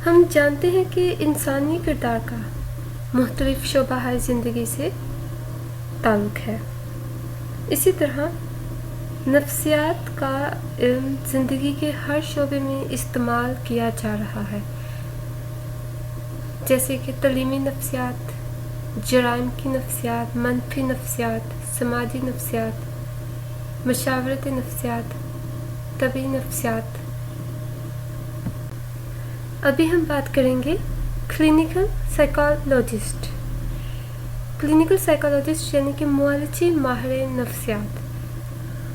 ہم جانتے ہیں کہ انسانی کردار کا مختلف شعبہ زندگی سے تعلق ہے. اسی طرح نفسیات کا علم زندگی کے ہر شعبے میں استعمال کیا جا رہا ہے، جیسے کہ تعلیمی نفسیات، جرائم کی نفسیات، منفی نفسیات، سماجی نفسیات، مشاورتی نفسیات، طبی نفسیات. ابھی ہم بات کریں گے کلینکل سائیکالوجسٹ. کلینکل سائیکالوجسٹ یعنی کہ معالجی ماہر نفسیات،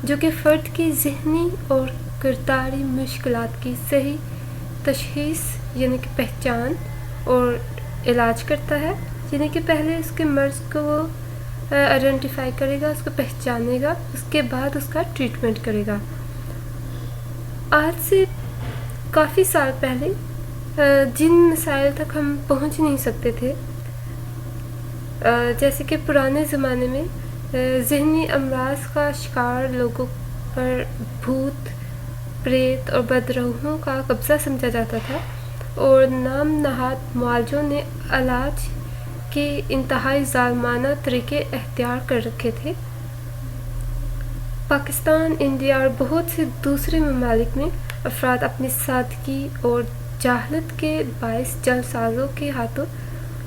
جو کہ فرد کی ذہنی اور کرداری مشکلات کی صحیح تشخیص یعنی کہ پہچان اور علاج کرتا ہے. یعنی کہ پہلے اس کے مرض کو وہ آئیڈینٹیفائی کرے گا، اس کو پہچانے گا، اس کے بعد اس کا ٹریٹمنٹ کرے گا. آج سے کافی سال پہلے جن مسائل تک ہم پہنچ نہیں سکتے تھے، جیسے کہ پرانے زمانے میں ذہنی امراض کا شکار لوگوں پر بھوت، پریت اور بدروحوں کا قبضہ سمجھا جاتا تھا، اور نام نہاد معالجوں نے علاج کے انتہائی ظالمانہ طریقے اختیار کر رکھے تھے. پاکستان، انڈیا اور بہت سے دوسرے ممالک میں افراد اپنی سادگی اور جہالت کے باعث جعلسازوں کے ہاتھوں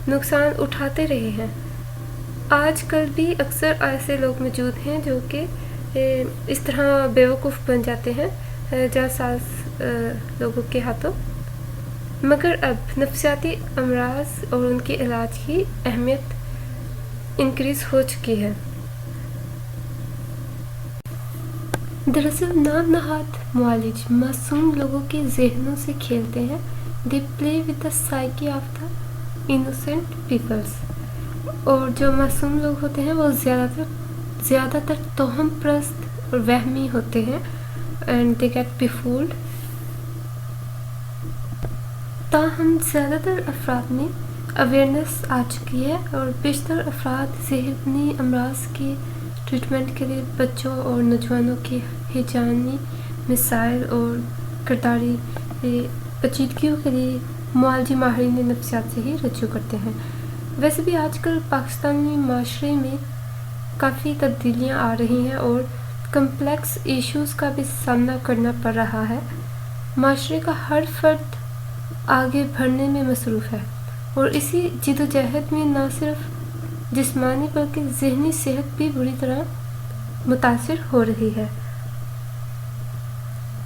نقصان اٹھاتے رہے ہیں. آج کل بھی اکثر ایسے لوگ موجود ہیں جو کہ اس طرح بیوقوف بن جاتے ہیں جعلساز لوگوں کے ہاتھوں. مگر اب نفسیاتی امراض اور ان کے علاج کی اہمیت انکریز ہو چکی ہے. دراصل نام نہاد معالج معصوم لوگوں کے ذہنوں سے کھیلتے ہیں. They play with the psyche of the innocent peoples. اور جو معصوم لوگ ہوتے ہیں وہ زیادہ تر توہم پرست اور وہمی ہوتے ہیں. And they get befooled. تاہم زیادہ تر افراد میں اویئرنیس آ چکی ہے، اور بیشتر افراد ذہنی امراض کے ٹریٹمنٹ کے لیے بچوں اور نوجوانوں کے ہیجانی مسائل اور کرداری پیچیدگیوں کے لیے معالجی ماہرین نفسیات سے ہی رجوع کرتے ہیں. ویسے بھی آج کل پاکستانی معاشرے میں کافی تبدیلیاں آ رہی ہیں اور کمپلیکس ایشوز کا بھی سامنا کرنا پڑ رہا ہے. معاشرے کا ہر فرد آگے بڑھنے میں مصروف ہے، اور اسی جدوجہد میں نہ صرف جسمانی بلکہ ذہنی صحت بھی بری طرح متاثر ہو رہی ہے.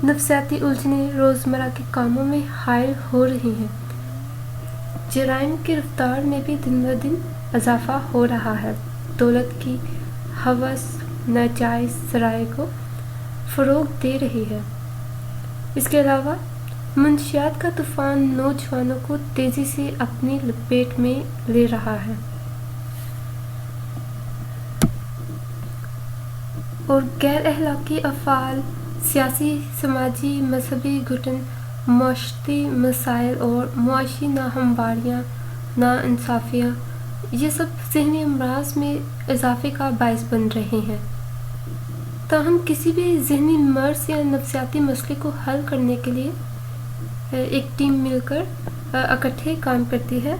نفسیاتی الجھنیں روزمرہ کے کاموں میں حائل ہو رہی ہیں. جرائم کی رفتار میں بھی دن بدن اضافہ ہو رہا ہے. دولت کی ہوس ناجائز ذرائع کو فروغ دے رہی ہے. اس کے علاوہ منشیات کا طوفان نوجوانوں کو تیزی سے اپنی لپیٹ میں لے رہا ہے، اور غیر اخلاقی افعال، سیاسی، سماجی، مذہبی گھٹن، معاشرتی مسائل اور معاشی ناہمواریاں، ناانصافیاں، یہ سب ذہنی امراض میں اضافے کا باعث بن رہے ہیں. تاہم کسی بھی ذہنی مرض یا نفسیاتی مسئلے کو حل کرنے کے لیے ایک ٹیم مل کر اکٹھے کام کرتی ہے،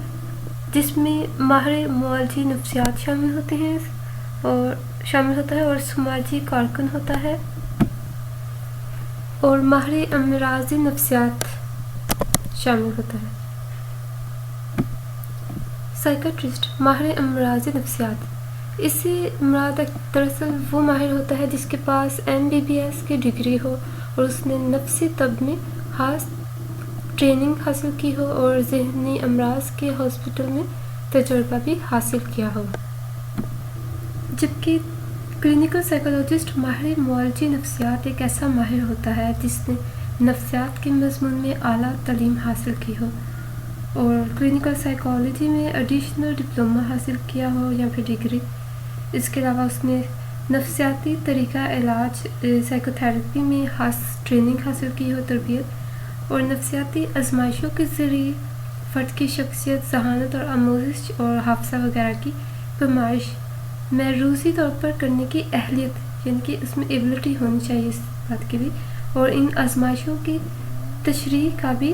جس میں ماہر معالجی نفسیات شامل ہوتا ہے، اور سماجی کارکن ہوتا ہے، اور ماہر امراض نفسیات شامل ہوتا ہے. سائیکٹرسٹ ماہر امراض نفسیات، اس سے مراد دراصل وہ ماہر ہوتا ہے جس کے پاس MBBS کی ڈگری ہو اور اس نے نفسی طب میں خاص ٹریننگ حاصل کی ہو اور ذہنی امراض کے ہاسپٹل میں تجربہ بھی حاصل کیا ہو. جبکہ کلینکل سائیکالوجسٹ ماہر معالجی نفسیات ایک ایسا ماہر ہوتا ہے جس نے نفسیات کے مضمون میں اعلیٰ تعلیم حاصل کی ہو اور کلینکل سائیکالوجی میں ایڈیشنل ڈپلومہ حاصل کیا ہو یا پھر ڈگری. اس کے علاوہ اس نے نفسیاتی طریقہ علاج سائیکو تھراپی میں خاص ٹریننگ حاصل کی ہو، تربیت اور نفسیاتی آزمائشوں کے ذریعے فرد کی شخصیت، ذہانت اور آموزش اور حافظہ وغیرہ کی پیمائش محروزی طور پر کرنے کی اہلیت، یعنی کہ اس میں ایبلٹی ہونی چاہیے اس بات کی بھی، اور ان آزمائشوں کی تشریح کا بھی